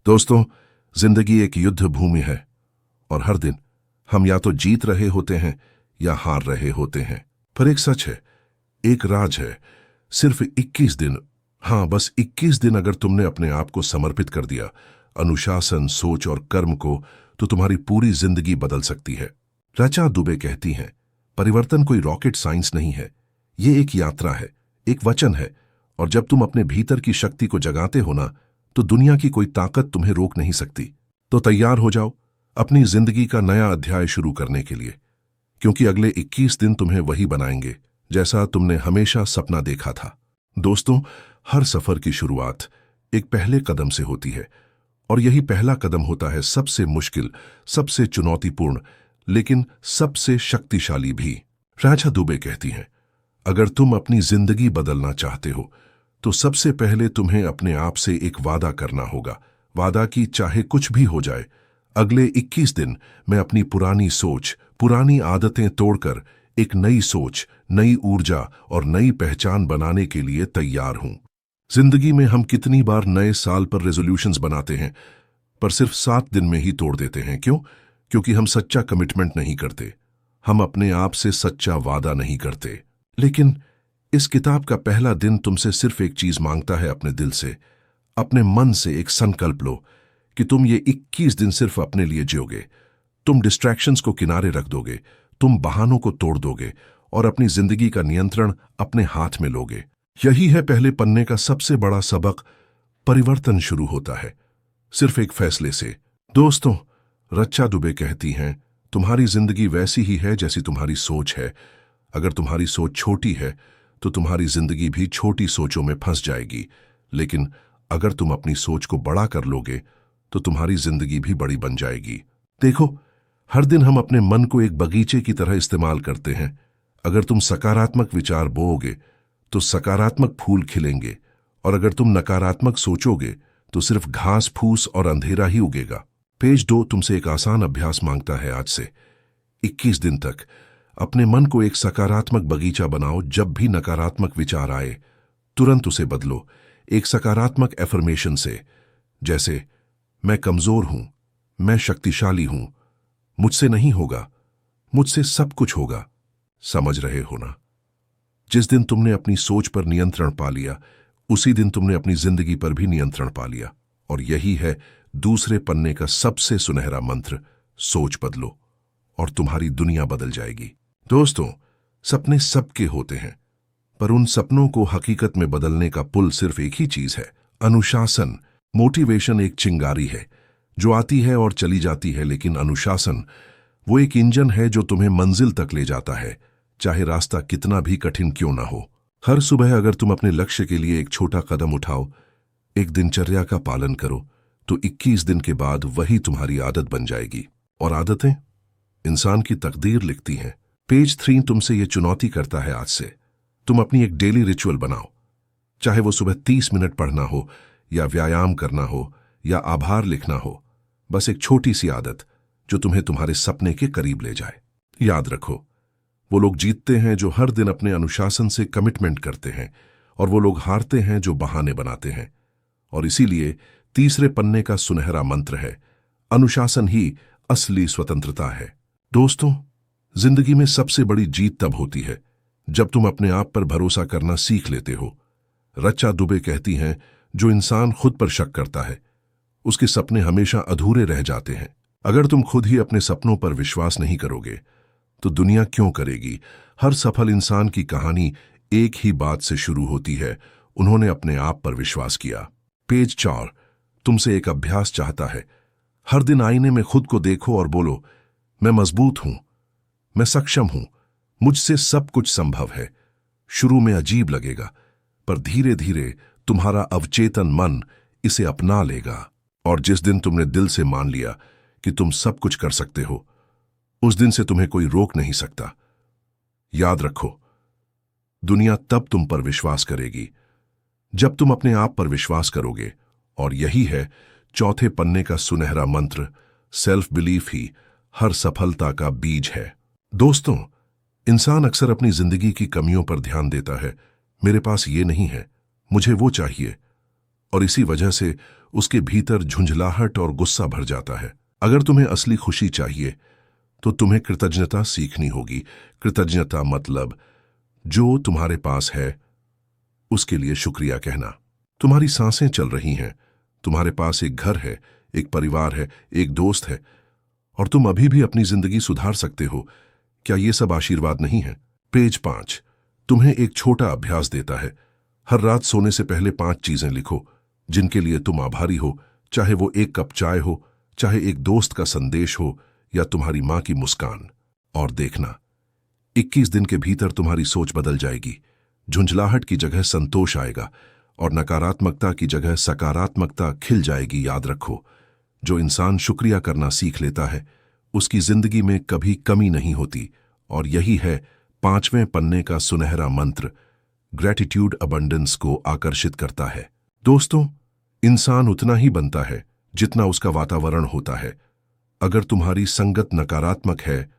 दोस्तों, जिंदगी एक युद्ध भूमि है और हर दिन हम या तो जीत रहे होते हैं या हार रहे होते हैं। पर एक सच है, एक राज है, सिर्फ 21 दिन, हाँ बस 21 दिन अगर तुमने अपने आप को समर्पित कर दिया अनुशासन, सोच और कर्म को, तो तुम्हारी पूरी जिंदगी बदल सकती है। रचा दुबे कहती हैं, परिवर्तन कोई रॉकेट साइंस नहीं है, ये एक यात्रा है, एक वचन है, और जब तुम अपने भीतर की शक्ति को जगाते हो ना, तो दुनिया की कोई ताकत तुम्हें रोक नहीं सकती। तो तैयार हो जाओ अपनी जिंदगी का नया अध्याय शुरू करने के लिए, क्योंकि अगले 21 दिन तुम्हें वही बनाएंगे जैसा तुमने हमेशा सपना देखा था। दोस्तों, हर सफर की शुरुआत एक पहले कदम से होती है, और यही पहला कदम होता है सबसे मुश्किल, सबसे चुनौतीपूर्ण, लेकिन सबसे शक्तिशाली भी। रचा दुबे कहती हैं, अगर तुम अपनी जिंदगी बदलना चाहते हो तो सबसे पहले तुम्हें अपने आप से एक वादा करना होगा। वादा कि चाहे कुछ भी हो जाए, अगले 21 दिन मैं अपनी पुरानी सोच, पुरानी आदतें तोड़कर एक नई सोच, नई ऊर्जा और नई पहचान बनाने के लिए तैयार हूं। जिंदगी में हम कितनी बार नए साल पर रेजोल्यूशंस बनाते हैं, पर सिर्फ 7 दिन में ही तोड़ देते हैं। क्यों? क्योंकि हम सच्चा कमिटमेंट नहीं करते, हम अपने आप से सच्चा वादा नहीं करते। लेकिन इस किताब का पहला दिन तुमसे सिर्फ एक चीज मांगता है, अपने दिल से, अपने मन से एक संकल्प लो कि तुम ये 21 दिन सिर्फ अपने लिए जियोगे। तुम डिस्ट्रैक्शंस को किनारे रख दोगे, तुम बहानों को तोड़ दोगे और अपनी जिंदगी का नियंत्रण अपने हाथ में लोगे। यही है पहले पन्ने का सबसे बड़ा सबक। परिवर्तन शुरू होता है सिर्फ एक फैसले से। दोस्तों, रचा दुबे कहती हैं, तुम्हारी जिंदगी वैसी ही है जैसी तुम्हारी सोच है। अगर तुम्हारी सोच छोटी है तो तुम्हारी जिंदगी भी छोटी सोचों में फंस जाएगी, लेकिन अगर तुम अपनी सोच को बड़ा कर लोगे तो तुम्हारी जिंदगी भी बड़ी बन जाएगी। देखो, हर दिन हम अपने मन को एक बगीचे की तरह इस्तेमाल करते हैं। अगर तुम सकारात्मक विचार बोओगे तो सकारात्मक फूल खिलेंगे, और अगर तुम नकारात्मक सोचोगे तो सिर्फ घास फूस और अंधेरा ही उगेगा। पेज 2 तुमसे एक आसान अभ्यास मांगता है। आज से 21 दिन तक अपने मन को एक सकारात्मक बगीचा बनाओ। जब भी नकारात्मक विचार आए, तुरंत उसे बदलो एक सकारात्मक एफर्मेशन से, जैसे मैं कमजोर हूं, मैं शक्तिशाली हूं, मुझसे नहीं होगा, मुझसे सब कुछ होगा। समझ रहे हो ना? जिस दिन तुमने अपनी सोच पर नियंत्रण पा लिया, उसी दिन तुमने अपनी जिंदगी पर भी नियंत्रण पा लिया। और यही है दूसरे पन्ने का सबसे सुनहरा मंत्र, सोच बदलो और तुम्हारी दुनिया बदल जाएगी। दोस्तों, सपने सबके होते हैं, पर उन सपनों को हकीकत में बदलने का पुल सिर्फ एक ही चीज है, अनुशासन। मोटिवेशन एक चिंगारी है जो आती है और चली जाती है, लेकिन अनुशासन वो एक इंजन है जो तुम्हें मंजिल तक ले जाता है, चाहे रास्ता कितना भी कठिन क्यों ना हो। हर सुबह अगर तुम अपने लक्ष्य के लिए एक छोटा कदम उठाओ, एक दिनचर्या का पालन करो, तो 21 दिन के बाद वही तुम्हारी आदत बन जाएगी। और आदतें इंसान की तकदीर लिखती हैं। पेज 3 तुमसे यह चुनौती करता है, आज से तुम अपनी एक डेली रिचुअल बनाओ। चाहे वो सुबह 30 मिनट पढ़ना हो, या व्यायाम करना हो, या आभार लिखना हो, बस एक छोटी सी आदत जो तुम्हें तुम्हारे सपने के करीब ले जाए। याद रखो, वो लोग जीतते हैं जो हर दिन अपने अनुशासन से कमिटमेंट करते हैं, और वो लोग हारते हैं जो बहाने बनाते हैं। और इसीलिए तीसरे पन्ने का सुनहरा मंत्र है, अनुशासन ही असली स्वतंत्रता है। दोस्तों, जिंदगी में सबसे बड़ी जीत तब होती है जब तुम अपने आप पर भरोसा करना सीख लेते हो। रचा दुबे कहती हैं, जो इंसान खुद पर शक करता है, उसके सपने हमेशा अधूरे रह जाते हैं। अगर तुम खुद ही अपने सपनों पर विश्वास नहीं करोगे तो दुनिया क्यों करेगी? हर सफल इंसान की कहानी एक ही बात से शुरू होती है, उन्होंने अपने आप पर विश्वास किया। पेज 4 तुमसे एक अभ्यास चाहता है। हर दिन आईने में खुद को देखो और बोलो, मैं मजबूत हूं, मैं सक्षम हूं, मुझसे सब कुछ संभव है। शुरू में अजीब लगेगा, पर धीरे धीरे तुम्हारा अवचेतन मन इसे अपना लेगा, और जिस दिन तुमने दिल से मान लिया कि तुम सब कुछ कर सकते हो, उस दिन से तुम्हें कोई रोक नहीं सकता। याद रखो, दुनिया तब तुम पर विश्वास करेगी जब तुम अपने आप पर विश्वास करोगे। और यही है चौथे पन्ने का सुनहरा मंत्र, सेल्फ बिलीफ ही हर सफलता का बीज है। दोस्तों, इंसान अक्सर अपनी जिंदगी की कमियों पर ध्यान देता है, मेरे पास ये नहीं है, मुझे वो चाहिए, और इसी वजह से उसके भीतर झुंझलाहट और गुस्सा भर जाता है। अगर तुम्हें असली खुशी चाहिए तो तुम्हें कृतज्ञता सीखनी होगी। कृतज्ञता मतलब जो तुम्हारे पास है उसके लिए शुक्रिया कहना। तुम्हारी सांसें चल रही हैं, तुम्हारे पास एक घर है, एक परिवार है, एक दोस्त है, और तुम अभी भी अपनी जिंदगी सुधार सकते हो। क्या ये सब आशीर्वाद नहीं है? पेज 5 तुम्हें एक छोटा अभ्यास देता है। हर रात सोने से पहले 5 चीजें लिखो जिनके लिए तुम आभारी हो, चाहे वो एक कप चाय हो, चाहे एक दोस्त का संदेश हो, या तुम्हारी मां की मुस्कान। और देखना, 21 दिन के भीतर तुम्हारी सोच बदल जाएगी। झुंझलाहट की जगह संतोष आएगा और नकारात्मकता की जगह सकारात्मकता खिल जाएगी। याद रखो, जो इंसान शुक्रिया करना सीख लेता है उसकी जिंदगी में कभी कमी नहीं होती। और यही है 5वें पन्ने का सुनहरा मंत्र, ग्रेटिट्यूड अबंडेंस को आकर्षित करता है। दोस्तों, इंसान उतना ही बनता है जितना उसका वातावरण होता है। अगर तुम्हारी संगत नकारात्मक है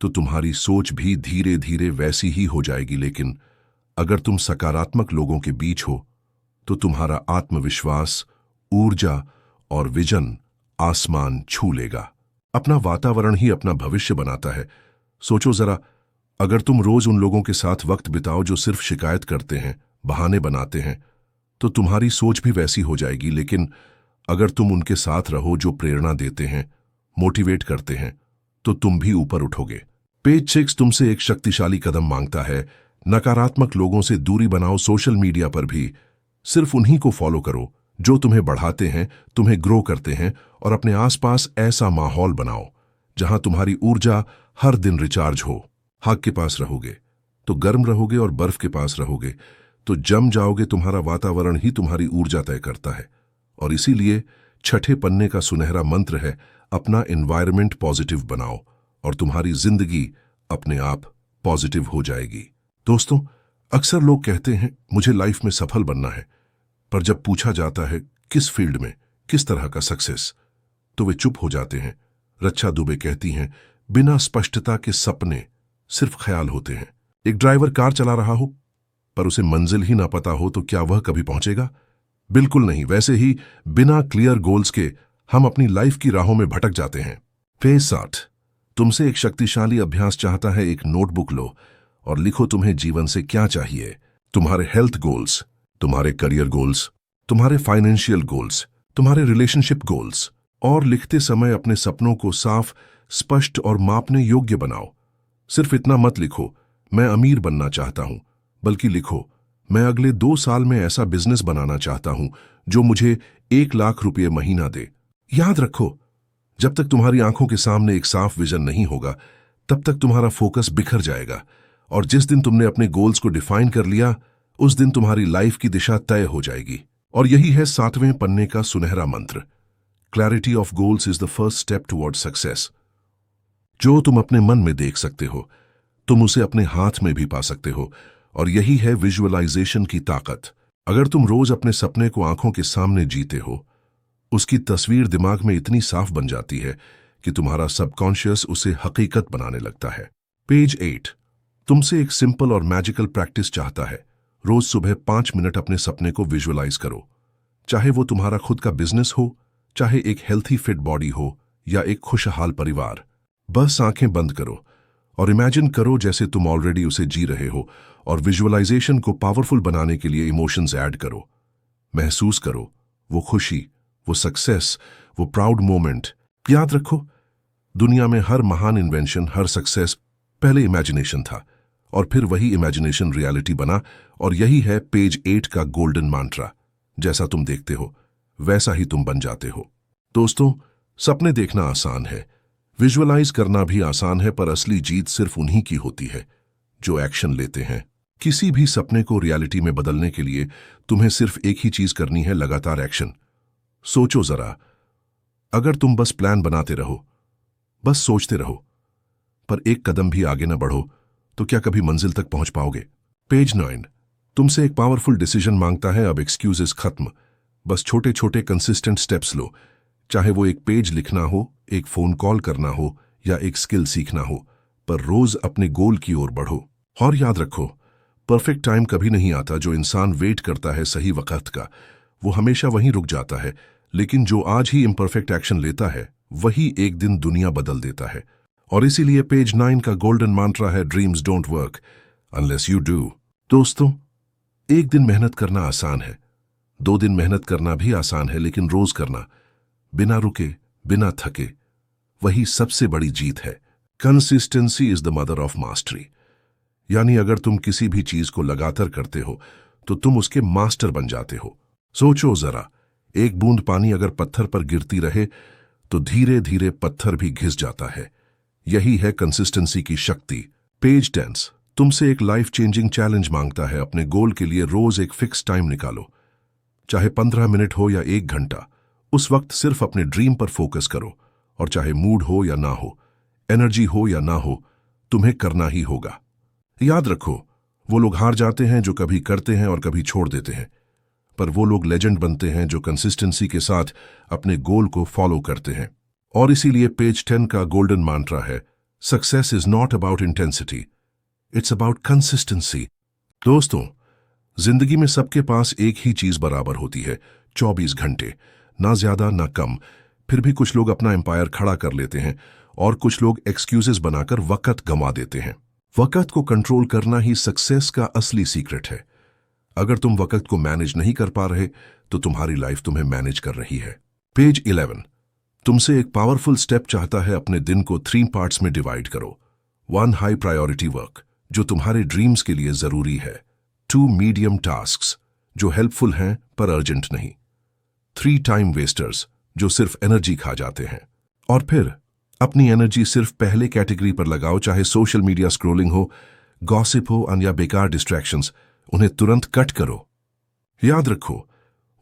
तो तुम्हारी सोच भी धीरे धीरे वैसी ही हो जाएगी, लेकिन अगर तुम सकारात्मक लोगों के बीच हो तो तुम्हारा आत्मविश्वास, ऊर्जा और विजन आसमान छू लेगा। अपना वातावरण ही अपना भविष्य बनाता है। सोचो जरा, अगर तुम रोज उन लोगों के साथ वक्त बिताओ जो सिर्फ शिकायत करते हैं, बहाने बनाते हैं, तो तुम्हारी सोच भी वैसी हो जाएगी। लेकिन अगर तुम उनके साथ रहो जो प्रेरणा देते हैं, मोटिवेट करते हैं, तो तुम भी ऊपर उठोगे। पेज 6 तुमसे एक शक्तिशाली कदम मांगता है। नकारात्मक लोगों से दूरी बनाओ। सोशल मीडिया पर भी सिर्फ उन्हीं को फॉलो करो जो तुम्हें बढ़ाते हैं, तुम्हें ग्रो करते हैं, और अपने आसपास ऐसा माहौल बनाओ जहां तुम्हारी ऊर्जा हर दिन रिचार्ज हो। आग के पास रहोगे तो गर्म रहोगे, और बर्फ के पास रहोगे तो जम जाओगे। तुम्हारा वातावरण ही तुम्हारी ऊर्जा तय करता है। और इसीलिए 6ठे पन्ने का सुनहरा मंत्र है, अपना एनवायरनमेंट पॉजिटिव बनाओ और तुम्हारी जिंदगी अपने आप पॉजिटिव हो जाएगी। दोस्तों, अक्सर लोग कहते हैं मुझे लाइफ में सफल बनना है, पर जब पूछा जाता है किस फील्ड में, किस तरह का सक्सेस, तो वे चुप हो जाते हैं। रक्षा दुबे कहती हैं, बिना स्पष्टता के सपने सिर्फ ख्याल होते हैं। एक ड्राइवर कार चला रहा हो पर उसे मंजिल ही ना पता हो तो क्या वह कभी पहुंचेगा? बिल्कुल नहीं। वैसे ही बिना क्लियर गोल्स के हम अपनी लाइफ की राहों में भटक जाते हैं। पेज 60 तुमसे एक शक्तिशाली अभ्यास चाहता है। एक नोटबुक लो और लिखो तुम्हें जीवन से क्या चाहिए। तुम्हारे हेल्थ गोल्स, तुम्हारे करियर गोल्स, तुम्हारे फाइनेंशियल गोल्स, तुम्हारे रिलेशनशिप गोल्स। और लिखते समय अपने सपनों को साफ, स्पष्ट और मापने योग्य बनाओ। सिर्फ इतना मत लिखो मैं अमीर बनना चाहता हूं, बल्कि लिखो मैं अगले 2 साल में ऐसा बिजनेस बनाना चाहता हूं जो मुझे 1 लाख रुपये महीना दे। याद रखो, जब तक तुम्हारी आंखों के सामने एक साफ विजन नहीं होगा तब तक तुम्हारा फोकस बिखर जाएगा। और जिस दिन तुमने अपने गोल्स को डिफाइन कर लिया उस दिन तुम्हारी लाइफ की दिशा तय हो जाएगी। और यही है 7वें पन्ने का सुनहरा मंत्र, clarity of goals is the first step toward success. जो तुम अपने मन में देख सकते हो तुम उसे अपने हाथ में भी पा सकते हो। और यही है विजुअलाइजेशन की ताकत। अगर तुम रोज अपने सपने को आंखों के सामने जीते हो, उसकी तस्वीर दिमाग में इतनी साफ बन जाती है कि तुम्हारा सबकॉन्शियस उसे हकीकत बनाने लगता है। पेज 8 तुमसे एक सिंपल और मैजिकल प्रैक्टिस चाहता है। रोज सुबह 5 मिनट अपने सपने को विजुअलाइज करो। चाहे वो तुम्हारा खुद का बिजनेस हो, चाहे एक हेल्थी फिट बॉडी हो, या एक खुशहाल परिवार। बस आंखें बंद करो और इमेजिन करो जैसे तुम ऑलरेडी उसे जी रहे हो। और विजुअलाइजेशन को पावरफुल बनाने के लिए इमोशंस ऐड करो। महसूस करो वो खुशी, वो सक्सेस, वो प्राउड मोमेंट। याद रखो, दुनिया में हर महान इन्वेंशन, हर सक्सेस पहले इमेजिनेशन था और फिर वही इमेजिनेशन रियलिटी बना। और यही है पेज 8 का गोल्डन मंत्र, जैसा तुम देखते हो वैसा ही तुम बन जाते हो। दोस्तों, सपने देखना आसान है, विजुअलाइज करना भी आसान है, पर असली जीत सिर्फ उन्हीं की होती है जो एक्शन लेते हैं। किसी भी सपने को रियलिटी में बदलने के लिए तुम्हें सिर्फ एक ही चीज करनी है, लगातार एक्शन। सोचो जरा, अगर तुम बस प्लान बनाते रहो, बस सोचते रहो, पर एक कदम भी आगे न बढ़ो, तो क्या कभी मंजिल तक पहुंच पाओगे? पेज 9 तुमसे एक पावरफुल डिसीजन मांगता है। अब एक्सक्यूजेस खत्म, बस छोटे छोटे कंसिस्टेंट स्टेप्स लो। चाहे वो एक पेज लिखना हो, एक फोन कॉल करना हो, या एक स्किल सीखना हो, पर रोज अपने गोल की ओर बढ़ो। और याद रखो, परफेक्ट टाइम कभी नहीं आता। जो इंसान वेट करता है सही वक्त का, वो हमेशा वहीं रुक जाता है। लेकिन जो आज ही इम्परफेक्ट एक्शन लेता है वही एक दिन दुनिया बदल देता है। और इसीलिए पेज 9 का गोल्डन मंत्रा है, dreams don't work unless you do. दोस्तों, एक दिन मेहनत करना आसान है, 2 दिन मेहनत करना भी आसान है, लेकिन रोज करना, बिना रुके, बिना थके, वही सबसे बड़ी जीत है। Consistency is the mother of mastery. यानी अगर तुम किसी भी चीज को लगातार करते हो तो तुम उसके मास्टर बन जाते हो। सोचो जरा, एक बूंद पानी अगर पत्थर पर गिरती रहे तो धीरे धीरे पत्थर भी घिस जाता है। यही है कंसिस्टेंसी की शक्ति। पेज 10 तुमसे एक लाइफ चेंजिंग चैलेंज मांगता है। अपने गोल के लिए रोज एक फिक्स टाइम निकालो, चाहे 15 मिनट हो या 1 घंटा। उस वक्त सिर्फ अपने ड्रीम पर फोकस करो, और चाहे मूड हो या ना हो, एनर्जी हो या ना हो, तुम्हें करना ही होगा। याद रखो, वो लोग हार जाते हैं जो कभी करते हैं और कभी छोड़ देते हैं, पर वो लोग लेजेंड बनते हैं जो कंसिस्टेंसी के साथ अपने गोल को फॉलो करते हैं। और इसीलिए पेज 10 का गोल्डन मंत्रा है, success is not about intensity, it's about consistency. दोस्तों, जिंदगी में सबके पास एक ही चीज बराबर होती है, 24 घंटे, ना ज्यादा ना कम। फिर भी कुछ लोग अपना एम्पायर खड़ा कर लेते हैं और कुछ लोग एक्सक्यूजेस बनाकर वक्त गंवा देते हैं। वक्त को कंट्रोल करना ही सक्सेस का असली सीक्रेट है। अगर तुम वक्त को मैनेज नहीं कर पा रहे तो तुम्हारी लाइफ तुम्हें मैनेज कर रही है। पेज 11 तुमसे एक पावरफुल स्टेप चाहता है, अपने दिन को 3 पार्ट्स में डिवाइड करो। 1 हाई प्रायोरिटी वर्क, जो तुम्हारे ड्रीम्स के लिए जरूरी है। 2 मीडियम टास्क्स, जो हेल्पफुल हैं पर अर्जेंट नहीं। 3 टाइम वेस्टर्स, जो सिर्फ एनर्जी खा जाते हैं। और फिर अपनी एनर्जी सिर्फ पहले कैटेगरी पर लगाओ, चाहे सोशल मीडिया स्क्रॉलिंग हो, गॉसिप हो या बेकार डिस्ट्रैक्शंस, उन्हें तुरंत कट करो। याद रखो,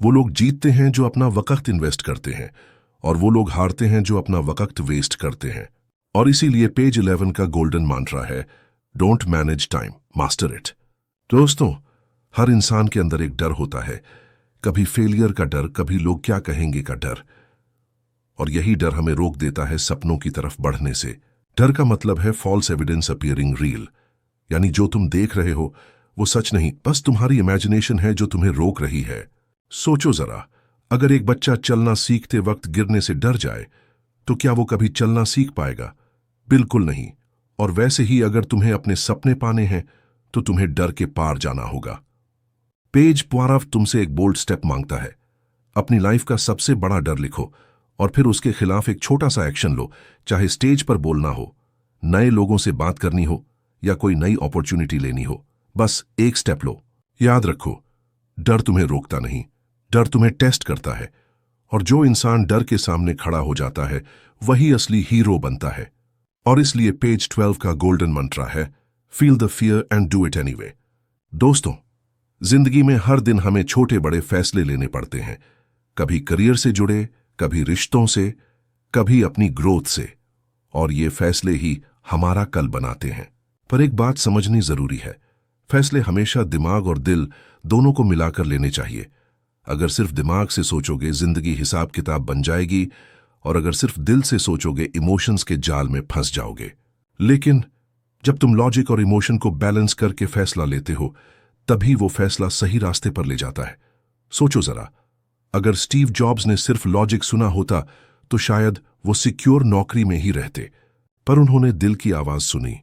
वो लोग जीतते हैं जो अपना वक्त इन्वेस्ट करते हैं, और वो लोग हारते हैं जो अपना वक्त वेस्ट करते हैं। और इसीलिए पेज 11 का गोल्डन मंत्रा है, don't manage time, master it. दोस्तों, हर इंसान के अंदर एक डर होता है, कभी फेलियर का डर, कभी लोग क्या कहेंगे का डर, और यही डर हमें रोक देता है सपनों की तरफ बढ़ने से। डर का मतलब है फॉल्स एविडेंस अपीयरिंग रियल, यानी जो तुम देख रहे हो वो सच नहीं, बस तुम्हारी इमेजिनेशन है जो तुम्हें रोक रही है। सोचो जरा, अगर एक बच्चा चलना सीखते वक्त गिरने से डर जाए तो क्या वो कभी चलना सीख पाएगा? बिल्कुल नहीं। और वैसे ही अगर तुम्हें अपने सपने पाने हैं तो तुम्हें डर के पार जाना होगा। पेज 12 तुमसे एक बोल्ड स्टेप मांगता है, अपनी लाइफ का सबसे बड़ा डर लिखो और फिर उसके खिलाफ एक छोटा सा एक्शन लो, चाहे स्टेज पर बोलना हो, नए लोगों से बात करनी हो या कोई नई अपॉर्चुनिटी लेनी हो। बस एक स्टेप लो। याद रखो, डर तुम्हें रोकता नहीं, डर तुम्हें टेस्ट करता है, और जो इंसान डर के सामने खड़ा हो जाता है वही असली हीरो बनता है। और इसलिए पेज 12 का गोल्डन मंत्रा है, feel the fear and do it anyway. दोस्तों, जिंदगी में हर दिन हमें छोटे बड़े फैसले लेने पड़ते हैं, कभी करियर से जुड़े, कभी रिश्तों से, कभी अपनी ग्रोथ से, और ये फैसले ही हमारा कल बनाते हैं। पर एक बात समझनी जरूरी है, फैसले हमेशा दिमाग और दिल दोनों को मिलाकर लेने चाहिए। अगर सिर्फ दिमाग से सोचोगे जिंदगी हिसाब किताब बन जाएगी, और अगर सिर्फ दिल से सोचोगे इमोशंस के जाल में फंस जाओगे। लेकिन जब तुम लॉजिक और इमोशन को बैलेंस करके फैसला लेते हो, तभी वो फैसला सही रास्ते पर ले जाता है। सोचो जरा, अगर स्टीव जॉब्स ने सिर्फ लॉजिक सुना होता तो शायद वो सिक्योर नौकरी में ही रहते, पर उन्होंने दिल की आवाज सुनी,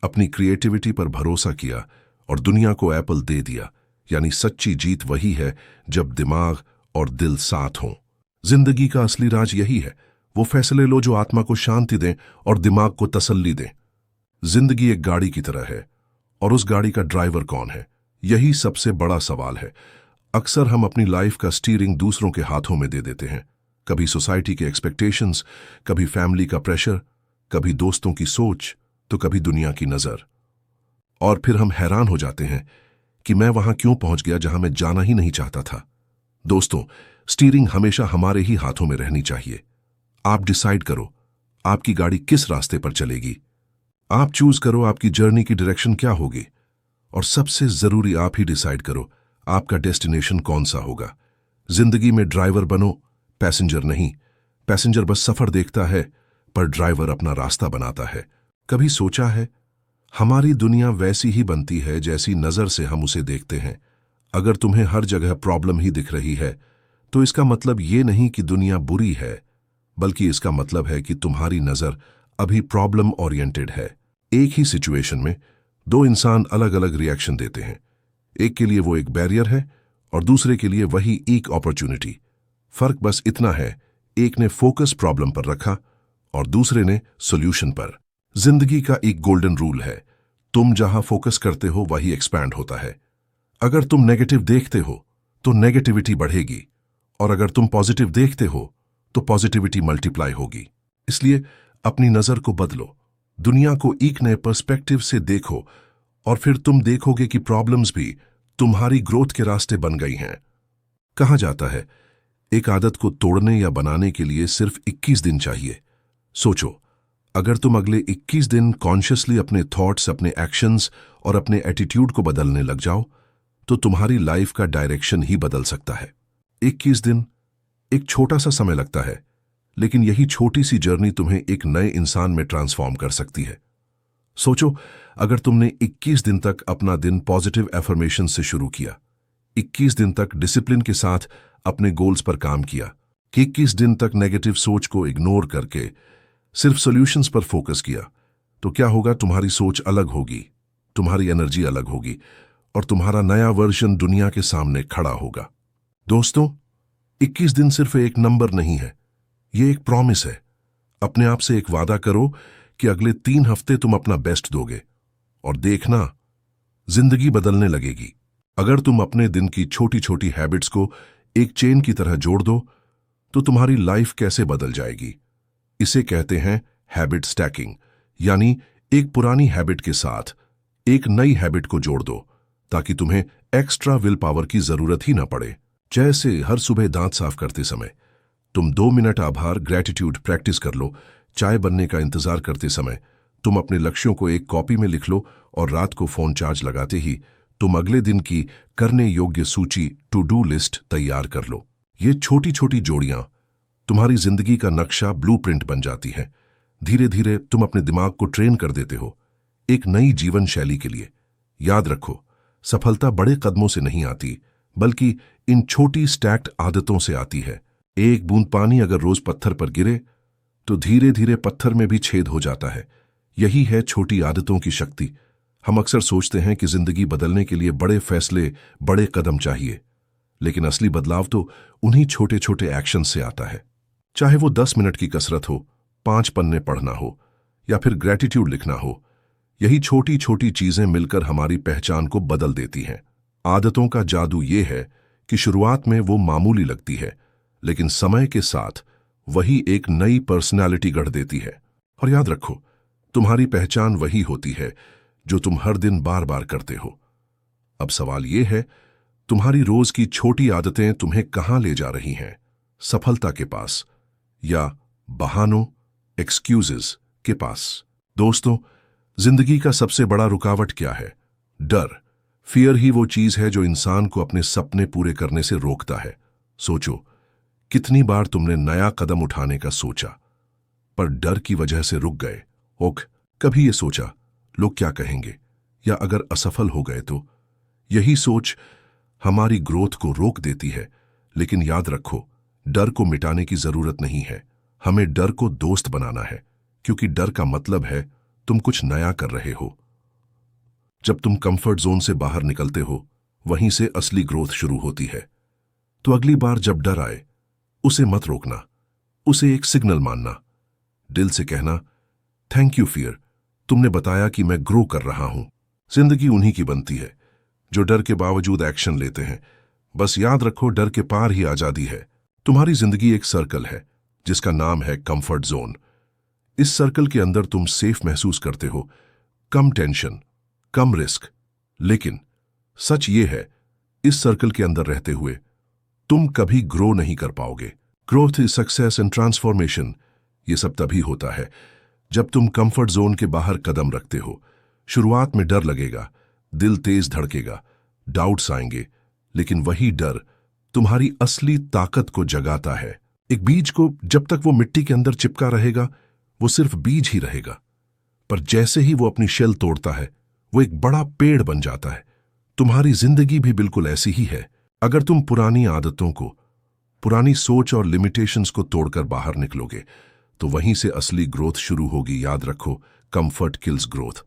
अपनी क्रिएटिविटी पर भरोसा किया और दुनिया को एप्पल दे दिया। यानी सच्ची जीत वही है जब दिमाग और दिल साथ हों। जिंदगी का असली राज यही है, वो फैसले लो जो आत्मा को शांति दें और दिमाग को तसल्ली दें। जिंदगी एक गाड़ी की तरह है, और उस गाड़ी का ड्राइवर कौन है, यही सबसे बड़ा सवाल है। अक्सर हम अपनी लाइफ का स्टीयरिंग दूसरों के हाथों में दे देते हैं, कभी सोसाइटी के एक्सपेक्टेशंस, कभी फैमिली का प्रेशर, कभी दोस्तों की सोच, तो कभी दुनिया की नजर। और फिर हम हैरान हो जाते हैं कि मैं वहां क्यों पहुंच गया जहां मैं जाना ही नहीं चाहता था। दोस्तों, स्टीयरिंग हमेशा हमारे ही हाथों में रहनी चाहिए। आप डिसाइड करो आपकी गाड़ी किस रास्ते पर चलेगी। आप चूज करो आपकी जर्नी की डायरेक्शन क्या होगी, और सबसे जरूरी आप ही डिसाइड करो आपका डेस्टिनेशन कौन सा होगा। जिंदगी में ड्राइवर बनो, पैसेंजर नहीं। पैसेंजर बस सफर देखता है, पर ड्राइवर अपना रास्ता बनाता है। कभी सोचा है, हमारी दुनिया वैसी ही बनती है जैसी नजर से हम उसे देखते हैं। अगर तुम्हें हर जगह प्रॉब्लम ही दिख रही है तो इसका मतलब ये नहीं कि दुनिया बुरी है, बल्कि इसका मतलब है कि तुम्हारी नजर अभी प्रॉब्लम ओरिएंटेड है। एक ही सिचुएशन में दो इंसान अलग अलग रिएक्शन देते हैं। एक के लिए वो एक बैरियर है और दूसरे के लिए वही एक अपॉर्चुनिटी। फर्क बस इतना है, एक ने फोकस प्रॉब्लम पर रखा और दूसरे ने सॉल्यूशन पर। जिंदगी का एक गोल्डन रूल है, तुम जहां फोकस करते हो वही एक्सपैंड होता है। अगर तुम नेगेटिव देखते हो तो नेगेटिविटी बढ़ेगी, और अगर तुम पॉजिटिव देखते हो तो पॉजिटिविटी मल्टीप्लाई होगी। इसलिए अपनी नजर को बदलो, दुनिया को एक नए पर्सपेक्टिव से देखो, और फिर तुम देखोगे कि प्रॉब्लम्स भी तुम्हारी ग्रोथ के रास्ते बन गई हैं। कहा जाता है, एक आदत को तोड़ने या बनाने के लिए सिर्फ 21 दिन चाहिए। सोचो, अगर तुम अगले 21 दिन कॉन्शियसली अपने थॉट्स, अपने एक्शंस और अपने एटीट्यूड को बदलने लग जाओ, तो तुम्हारी लाइफ का डायरेक्शन ही बदल सकता है। 21 दिन एक छोटा सा समय लगता है, लेकिन यही छोटी सी जर्नी तुम्हें एक नए इंसान में ट्रांसफॉर्म कर सकती है। सोचो, अगर तुमने 21 दिन तक अपना दिन पॉजिटिव एफर्मेशन से शुरू किया, 21 दिन तक डिसिप्लिन के साथ अपने गोल्स पर काम किया, 21 दिन तक नेगेटिव सोच को इग्नोर करके सिर्फ सॉल्यूशंस पर फोकस किया, तो क्या होगा? तुम्हारी सोच अलग होगी, तुम्हारी एनर्जी अलग होगी, और तुम्हारा नया वर्जन दुनिया के सामने खड़ा होगा। दोस्तों, 21 दिन सिर्फ एक नंबर नहीं है, ये एक प्रॉमिस है। अपने आप से एक वादा करो कि अगले 3 हफ्ते तुम अपना बेस्ट दोगे, और देखना, जिंदगी बदलने लगेगी। अगर तुम अपने दिन की छोटी छोटी हैबिट्स को एक चेन की तरह जोड़ दो, तो तुम्हारी लाइफ कैसे बदल जाएगी। इसे कहते हैं हैबिट स्टैकिंग, यानी एक पुरानी हैबिट के साथ एक नई हैबिट को जोड़ दो, ताकि तुम्हें एक्स्ट्रा विल पावर की जरूरत ही ना पड़े। जैसे हर सुबह दांत साफ करते समय तुम 2 मिनट आभार ग्रैटिट्यूड प्रैक्टिस कर लो, चाय बनने का इंतजार करते समय तुम अपने लक्ष्यों को एक कॉपी में लिख लो, और रात को फोन चार्ज लगाते ही तुम अगले दिन की करने योग्य सूची, टू डू लिस्ट तैयार कर लो। ये छोटी छोटी जोड़ियां तुम्हारी जिंदगी का नक्शा, ब्लूप्रिंट बन जाती है। धीरे धीरे तुम अपने दिमाग को ट्रेन कर देते हो एक नई जीवन शैली के लिए। याद रखो, सफलता बड़े कदमों से नहीं आती, बल्कि इन छोटी स्टैक्ड आदतों से आती है। एक बूंद पानी अगर रोज पत्थर पर गिरे, तो धीरे धीरे पत्थर में भी छेद हो जाता है। यही है छोटी आदतों की शक्ति। हम अक्सर सोचते हैं कि जिंदगी बदलने के लिए बड़े फैसले, बड़े कदम चाहिए, लेकिन असली बदलाव तो उन्हीं छोटे छोटे एक्शन से आता है। चाहे वो 10 मिनट की कसरत हो, 5 पन्ने पढ़ना हो, या फिर ग्रैटिट्यूड लिखना हो, यही छोटी छोटी चीजें मिलकर हमारी पहचान को बदल देती हैं। आदतों का जादू ये है कि शुरुआत में वो मामूली लगती है, लेकिन समय के साथ वही एक नई पर्सनैलिटी गढ़ देती है। और याद रखो, तुम्हारी पहचान वही होती है जो तुम हर दिन बार बार करते हो। अब सवाल ये है, तुम्हारी रोज की छोटी आदतें तुम्हें कहां ले जा रही हैं? सफलता के पास, या बहानों, एक्सक्यूजेस के पास? दोस्तों, जिंदगी का सबसे बड़ा रुकावट क्या है? डर। फियर ही वो चीज है जो इंसान को अपने सपने पूरे करने से रोकता है। सोचो, कितनी बार तुमने नया कदम उठाने का सोचा, पर डर की वजह से रुक गए। कभी ये सोचा, लोग क्या कहेंगे, या अगर असफल हो गए तो? यही सोच हमारी ग्रोथ को रोक देती है। लेकिन याद रखो, डर को मिटाने की जरूरत नहीं है, हमें डर को दोस्त बनाना है, क्योंकि डर का मतलब है तुम कुछ नया कर रहे हो। जब तुम कंफर्ट जोन से बाहर निकलते हो, वहीं से असली ग्रोथ शुरू होती है। तो अगली बार जब डर आए, उसे मत रोकना, उसे एक सिग्नल मानना। दिल से कहना, थैंक यू फियर, तुमने बताया कि मैं ग्रो कर रहा हूं। जिंदगी उन्हीं की बनती है जो डर के बावजूद एक्शन लेते हैं। बस याद रखो, डर के पार ही आजादी है। तुम्हारी जिंदगी एक सर्कल है जिसका नाम है कंफर्ट जोन। इस सर्कल के अंदर तुम सेफ महसूस करते हो, कम टेंशन, कम रिस्क। लेकिन सच ये है, इस सर्कल के अंदर रहते हुए तुम कभी ग्रो नहीं कर पाओगे। ग्रोथ, सक्सेस एंड ट्रांसफॉर्मेशन, ये सब तभी होता है जब तुम कंफर्ट जोन के बाहर कदम रखते हो। शुरुआत में डर लगेगा, दिल तेज धड़केगा, डाउट्स आएंगे, लेकिन वही डर तुम्हारी असली ताकत को जगाता है। एक बीज को जब तक वो मिट्टी के अंदर चिपका रहेगा, वो सिर्फ बीज ही रहेगा, पर जैसे ही वो अपनी शेल तोड़ता है, वो एक बड़ा पेड़ बन जाता है। तुम्हारी जिंदगी भी बिल्कुल ऐसी ही है। अगर तुम पुरानी आदतों को पुरानी सोच और लिमिटेशंस को तोड़कर बाहर निकलोगे तो वहीं से असली ग्रोथ शुरू होगी। याद रखो, कंफर्ट किल्स ग्रोथ,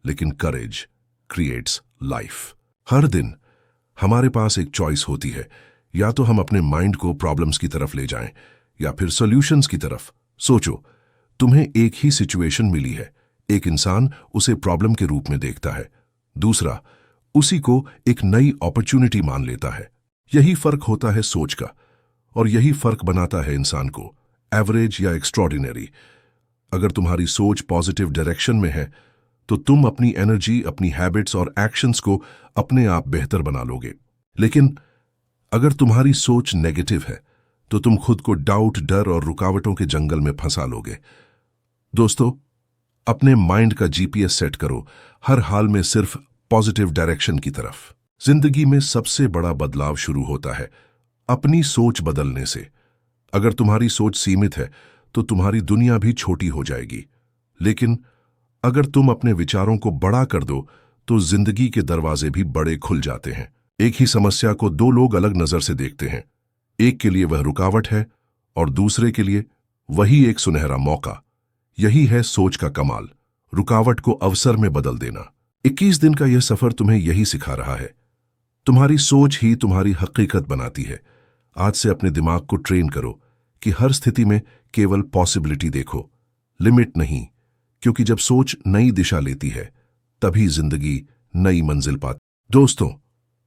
लेकिन करेज क्रिएट्स लाइफ। हर दिन हमारे पास एक चॉइस होती है, या तो हम अपने माइंड को प्रॉब्लम्स की तरफ ले जाएं या फिर सॉल्यूशंस की तरफ। सोचो, तुम्हें एक ही सिचुएशन मिली है, एक इंसान उसे प्रॉब्लम के रूप में देखता है, दूसरा उसी को एक नई अपॉर्चुनिटी मान लेता है। यही फर्क होता है सोच का, और यही फर्क बनाता है इंसान को एवरेज या एक्स्ट्रॉर्डिनरी। अगर तुम्हारी सोच पॉजिटिव डायरेक्शन में है तो तुम अपनी एनर्जी, अपनी हैबिट्स और एक्शंस को अपने आप बेहतर बना लोगे। लेकिन अगर तुम्हारी सोच नेगेटिव है तो तुम खुद को डाउट, डर और रुकावटों के जंगल में फंसा लोगे। दोस्तों, अपने माइंड का जीपीएस सेट करो, हर हाल में सिर्फ पॉजिटिव डायरेक्शन की तरफ। जिंदगी में सबसे बड़ा बदलाव शुरू होता है अपनी सोच बदलने से। अगर तुम्हारी सोच सीमित है तो तुम्हारी दुनिया भी छोटी हो जाएगी, लेकिन अगर तुम अपने विचारों को बड़ा कर दो तो जिंदगी के दरवाजे भी बड़े खुल जाते हैं। एक ही समस्या को दो लोग अलग नजर से देखते हैं, एक के लिए वह रुकावट है और दूसरे के लिए वही एक सुनहरा मौका। यही है सोच का कमाल, रुकावट को अवसर में बदल देना। 21 दिन का यह सफर तुम्हें यही सिखा रहा है। तुम्हारी सोच ही तुम्हारी हकीकत बनाती है। आज से अपने दिमाग को ट्रेन करो कि हर स्थिति में केवल पॉसिबिलिटी देखो, लिमिट नहीं, क्योंकि जब सोच नई दिशा लेती है तभी जिंदगी नई मंजिल पाती। दोस्तों,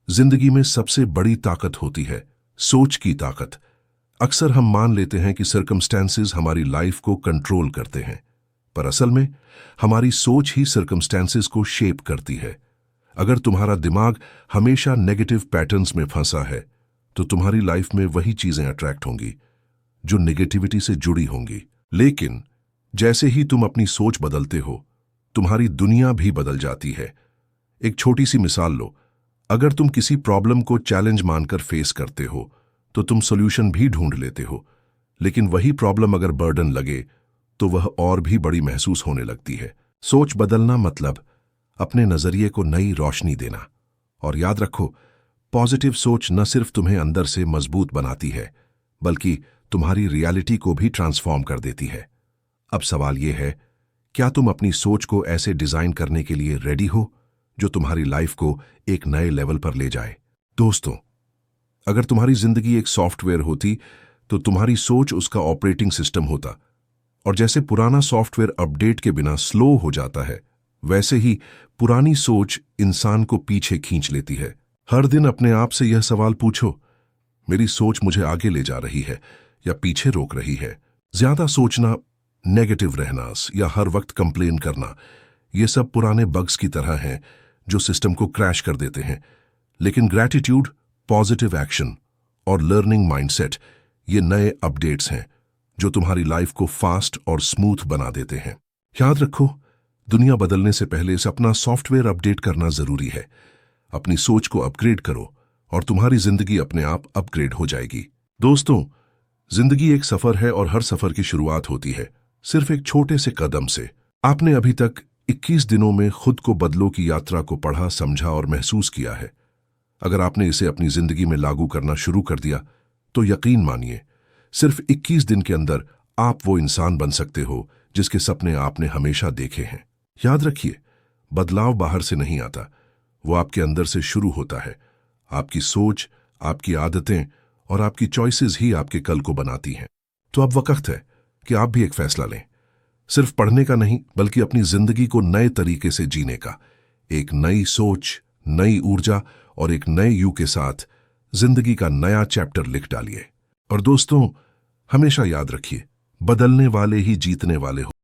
जिंदगी में सबसे बड़ी ताकत होती है सोच की ताकत। अक्सर हम मान लेते हैं कि सर्कमस्टेंसेस हमारी लाइफ को कंट्रोल करते हैं, पर असल में हमारी सोच ही सर्कमस्टेंसेस को शेप करती है। अगर तुम्हारा दिमाग हमेशा नेगेटिव पैटर्न्स में फंसा है तो तुम्हारी लाइफ में वही चीजें अट्रैक्ट होंगी जो नेगेटिविटी से जुड़ी होंगी। लेकिन जैसे ही तुम अपनी सोच बदलते हो, तुम्हारी दुनिया भी बदल जाती है। एक छोटी सी मिसाल लो, अगर तुम किसी प्रॉब्लम को चैलेंज मानकर फेस करते हो तो तुम सॉल्यूशन भी ढूंढ लेते हो, लेकिन वही प्रॉब्लम अगर बर्डन लगे तो वह और भी बड़ी महसूस होने लगती है। सोच बदलना मतलब अपने नजरिए को नई रोशनी देना। और याद रखो, पॉजिटिव सोच न सिर्फ तुम्हें अंदर से मजबूत बनाती है, बल्कि तुम्हारी रियलिटी को भी ट्रांसफॉर्म कर देती है। अब सवाल यह है, क्या तुम अपनी सोच को ऐसे डिजाइन करने के लिए रेडी हो जो तुम्हारी लाइफ को एक नए लेवल पर ले जाए? दोस्तों, अगर तुम्हारी जिंदगी एक सॉफ्टवेयर होती तो तुम्हारी सोच उसका ऑपरेटिंग सिस्टम होता, और जैसे पुराना सॉफ्टवेयर अपडेट के बिना स्लो हो जाता है, वैसे ही पुरानी सोच इंसान को पीछे खींच लेती है। हर दिन अपने आप से यह सवाल पूछो, मेरी सोच मुझे आगे ले जा रही है या पीछे रोक रही है? ज्यादा सोचना, नेगेटिव रहना या हर वक्त कंप्लेन करना, ये सब पुराने बग्स की तरह हैं जो सिस्टम को क्रैश कर देते हैं। लेकिन ग्रैटिट्यूड, पॉजिटिव एक्शन और लर्निंग माइंडसेट ये नए अपडेट्स हैं जो तुम्हारी लाइफ को फास्ट और स्मूथ बना देते हैं। याद रखो, दुनिया बदलने से पहले से अपना सॉफ्टवेयर अपडेट करना जरूरी है। अपनी सोच को अपग्रेड करो और तुम्हारी जिंदगी अपने आप अपग्रेड हो जाएगी। दोस्तों, जिंदगी एक सफर है और हर सफर की शुरुआत होती है सिर्फ एक छोटे से कदम से। आपने अभी तक 21 दिनों में खुद को बदलो की यात्रा को पढ़ा, समझा और महसूस किया है। अगर आपने इसे अपनी जिंदगी में लागू करना शुरू कर दिया तो यकीन मानिए, सिर्फ 21 दिन के अंदर आप वो इंसान बन सकते हो जिसके सपने आपने हमेशा देखे हैं। याद रखिए, बदलाव बाहर से नहीं आता, वो आपके अंदर से शुरू होता है। आपकी सोच, आपकी आदतें और आपकी चॉइसेस ही आपके कल को बनाती हैं। तो अब वक्त है कि आप भी एक फैसला लें, सिर्फ पढ़ने का नहीं बल्कि अपनी जिंदगी को नए तरीके से जीने का। एक नई सोच, नई ऊर्जा और एक नए यू के साथ जिंदगी का नया चैप्टर लिख डालिए। और दोस्तों, हमेशा याद रखिए, बदलने वाले ही जीतने वाले हो।